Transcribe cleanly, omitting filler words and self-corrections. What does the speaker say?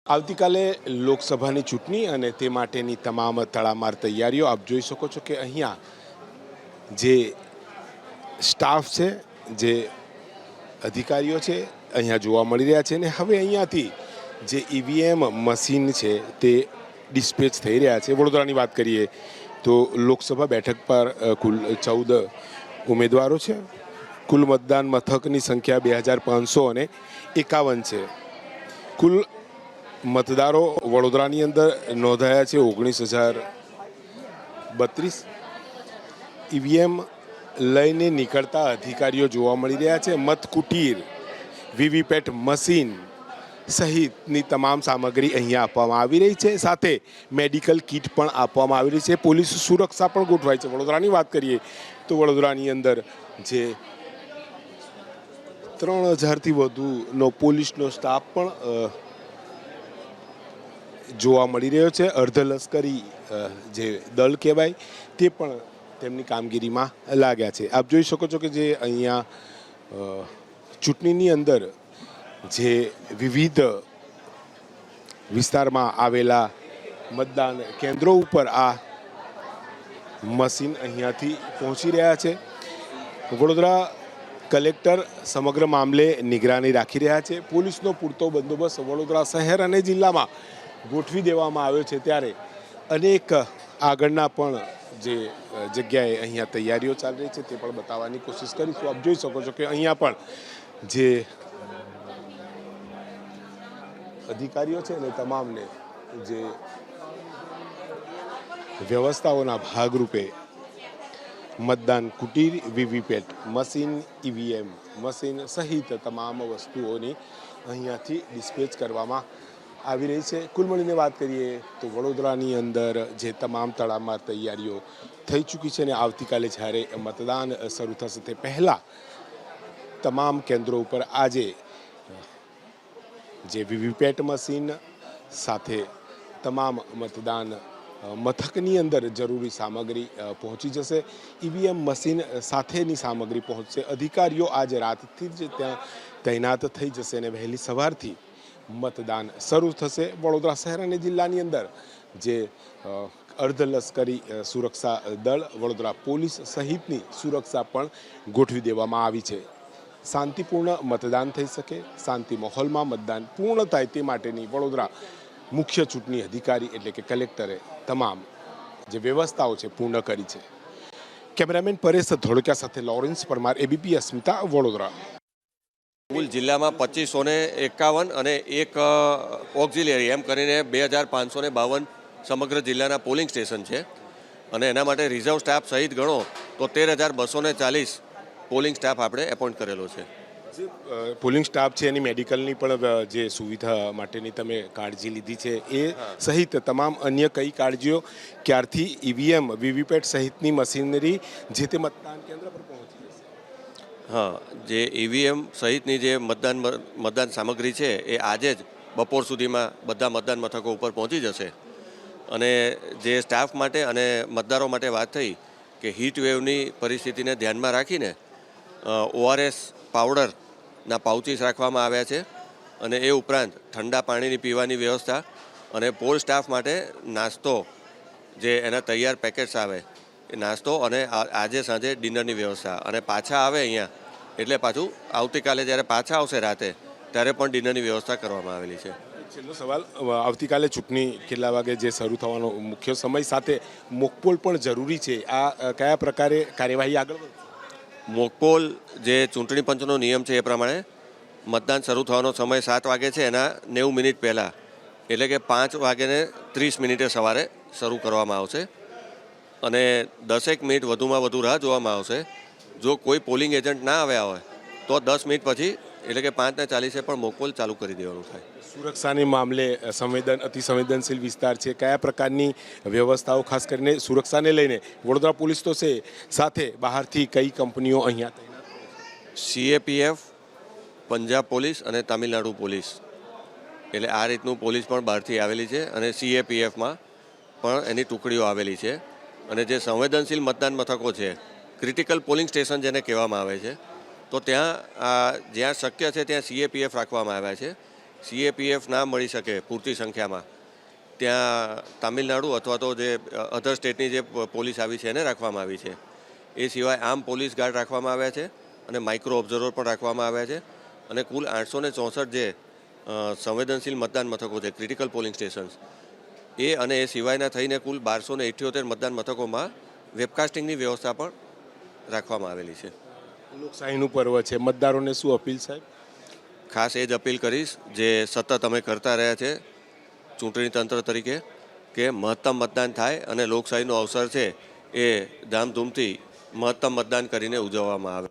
આવતીકાલે લોકસભાની ચૂંટણી અને તે માટેની તમામ તડામાર તૈયારીઓ આપ જોઈ શકો છો કે અહીંયા જે સ્ટાફ છે, જે અધિકારીઓ છે, અહીંયા જોવા મળી રહ્યા છે. અને હવે અહીંયાથી જે ઈવીએમ મશીન છે તે ડિસ્પેચ થઈ રહ્યા છે. વડોદરાની વાત કરીએ તો લોકસભા બેઠક પર કુલ 14 ઉમેદવારો છે. કુલ મતદાન મથકની સંખ્યા 2551 છે. કુલ મતદારો વડોદરાની અંદર નોંધાયા છે 19,032. ઈવીએમ લઈને નીકળતા અધિકારીઓ જોવા મળી રહ્યા છે. મતકુટીર, વીવીપેટ મશીન સહિતની તમામ સામગ્રી અહીંયા આપવામાં આવી રહી છે. સાથે મેડિકલ કિટ પણ આપવામાં આવી રહી છે. પોલીસ સુરક્ષા પણ ગોઠવાઈ છે. વડોદરાની વાત કરીએ તો વડોદરાની અંદર જે 3000થી વધુનો પોલીસનો સ્ટાફ પણ જોવા મળી રહ્યો છે. અર્ધલશ્કરી જે દળ કહેવાય તે પણ તેમની કામગીરીમાં લાગ્યા છે. આપ જોઈ શકો છો કે જે અહીંયા ચૂંટણીની અંદર જે વિવિધ વિસ્તારમાં આવેલા મતદાન કેન્દ્રો ઉપર આ મશીન અહીંયાથી પહોંચી રહ્યા છે. વડોદરા કલેક્ટર સમગ્ર મામલે નિગરાની રાખી રહ્યા છે. પોલીસનો પૂરતો બંદોબસ્ત વડોદરા શહેર અને જિલ્લામાં ગોઠવી દેવામાં આવ્યો છે. ત્યારે અનેક આગળના પણ જે જગ્યાએ અહીંયા તૈયારીઓ ચાલી રહી છે તે પણ બતાવવાની કોશિશ કરીશું. આપ જોઈ શકો છો કે અહીંયા પણ જે અધિકારીઓ છે ને તમામને જે વ્યવસ્થાઓના ભાગરૂપે મતદાન કુટીર, વીવીપેટ મશીન, ઈવીએમ મશીન સહિત તમામ વસ્તુઓની અહીંયાથી ડિસ્પેચ કરવામાં આવી રહી છે. કુલ મળીને વાત કરીએ તો વડોદરાની અંદર જે તમામ તડામાર તૈયારીઓ થઈ ચૂકી છે અને આવતીકાલે જ્યારે મતદાન શરૂ થશે તે પહેલાં તમામ કેન્દ્રો ઉપર આજે જે વીવીપેટ મશીન સાથે તમામ મતદાન મથકની અંદર જરૂરી સામગ્રી પહોંચી જશે. ઈવીએમ મશીન સાથેની સામગ્રી પહોંચશે. અધિકારીઓ આજે રાતથી જ ત્યાં તૈનાત થઈ જશે અને વહેલી સવારથી મતદાન શરૂ થશે. વડોદરા શહેર અને જિલ્લાની અંદર જે અર્ધલશ્કરી સુરક્ષા દળ, વડોદરા પોલીસ સહિતની સુરક્ષા પણ ગોઠવી દેવામાં આવી છે. શાંતિપૂર્ણ મતદાન થઈ શકે, શાંતિ માહોલમાં મતદાન પૂર્ણ થાય તે માટેની વડોદરા મુખ્ય ચૂંટણી અધિકારી એટલે કે કલેક્ટરે તમામ જે વ્યવસ્થાઓ છે પૂર્ણ કરી છે. કેમેરામેન પરેશ ધોળકિયા સાથે લોરેન્સ પરમાર, એબીપી અસ્મિતા, વડોદરા. કુલ જિલ્લામાં 2551 અને એક ઓક્ઝિલિયરી એમ કરીને 2552 સમગ્ર જિલ્લાના પોલિંગ સ્ટેશન છે. અને એના માટે રિઝર્વ સ્ટાફ સહિત ગણો તો 13,240 પોલિંગ સ્ટાફ આપણે એપોઇન્ટ કરેલો છે. જે પોલિંગ સ્ટાફ છે એની મેડિકલની પણ જે સુવિધા માટેની તમે કાળજી લીધી છે એ સહિત તમામ અન્ય કઈ કાળજીઓ ક્યારથી ઈવીએમ, વીવીપેટ સહિતની મશીનરી જે તે મતદાન કેન્દ્ર પર પહોંચી જશે? હા, જે ઈવીએમ સહિતની જે મતદાન સામગ્રી છે એ આજે જ બપોર સુધીમાં બધા મતદાન મથકો ઉપર પહોંચી જશે. અને જે સ્ટાફ માટે અને મતદારો માટે વાત થઈ કે હીટ વેવની પરિસ્થિતિને ધ્યાનમાં રાખીને ORS પાવડરના પાઉચીસ રાખવામાં આવ્યા છે. અને એ ઉપરાંત ઠંડા પાણીની પીવાની વ્યવસ્થા અને પોલ સ્ટાફ માટે નાસ્તો, જે એના તૈયાર પેકેટ્સ આવે એ નાસ્તો, અને આજે સાંજે ડિનરની વ્યવસ્થા. અને પાછા આવે અહીંયા એટલે પાછું આવતીકાલે જ્યારે પાછા આવશે રાતે ત્યારે પણ ડિનરની વ્યવસ્થા કરવામાં આવેલી છે. છેલ્લો સવાલ, આવતીકાલે ચૂંટણી કેટલા વાગે જે શરૂ થવાનો મુખ્ય સમય સાથે મોકપોલ પણ જરૂરી છે, આ કયા પ્રકારે કાર્યવાહી આગળ વધશે? મોકપોલ જે ચૂંટણી પંચનો નિયમ છે એ પ્રમાણે મતદાન શરૂ થવાનો સમય 7 વાગે છે, એના 90 મિનિટ પહેલાં એટલે કે 5:30 સવારે શરૂ કરવામાં આવશે. અને 10 મિનિટ વધુમાં વધુ રાહ જોવામાં આવશે. જો કોઈ પોલિંગ એજન્ટ ના આવ્યા હોય તો 10 મિનિટ પછી એટલે કે 5:40 પણ મોકપોલ ચાલુ કરી દેવાનું થાય. સુરક્ષાની મામલે અતિ સંવેદનશીલ વિસ્તાર છે, કયા પ્રકારની વ્યવસ્થાઓ ખાસ કરીને સુરક્ષાને લઈને વડોદરા પોલીસ તો છે, સાથે બહારથી કઈ કંપનીઓ અહીંયા તૈનાત? CAPF, પંજાબ પોલીસ અને તામિલનાડુ પોલીસ, એટલે આ રીતનું પોલીસ પણ બહારથી આવેલી છે. અને CAPFમાં પણ એની ટુકડીઓ આવેલી છે. અને જે સંવેદનશીલ મતદાન મથકો છે, ક્રિટિકલ પોલિંગ સ્ટેશન જેને કહેવામાં આવે છે, તો ત્યાં જ્યાં શક્ય છે ત્યાં CAPF રાખવામાં આવ્યા છે સીએપીએફ ના મળી શકે પૂરતી સંખ્યામાં ત્યાં તામિલનાડુ અથવા તો જે અધર સ્ટેટની જે પોલીસ આવી છે એને રાખવામાં આવી છે. એ સિવાય આમ પોલીસ ગાર્ડ રાખવામાં આવ્યા છે અને માઇક્રો ઓબ્ઝર્વર પણ રાખવામાં આવ્યા છે અને કુલ 864 જે સંવેદનશીલ મતદાન મથકો છે, ક્રિટિકલ પોલિંગ સ્ટેશન્સ, એ અને એ સિવાયના થઈને કુલ 1278 મતદાન મથકોમાં વેબકાસ્ટિંગની વ્યવસ્થા પણ રાખવામાં આવેલી છે. લોકશાહીનું પર્વ છે, મતદારોને શું અપીલ સાહેબ? ખાસ એ જ અપીલ કરીશ જે સતત અમે કરતા રહ્યા છે ચૂંટણી તંત્ર તરીકે, કે મહત્તમ મતદાન થાય અને લોકશાહીનો અવસર છે એ ધામધૂમથી મહત્તમ મતદાન કરીને ઉજવવામાં આવે.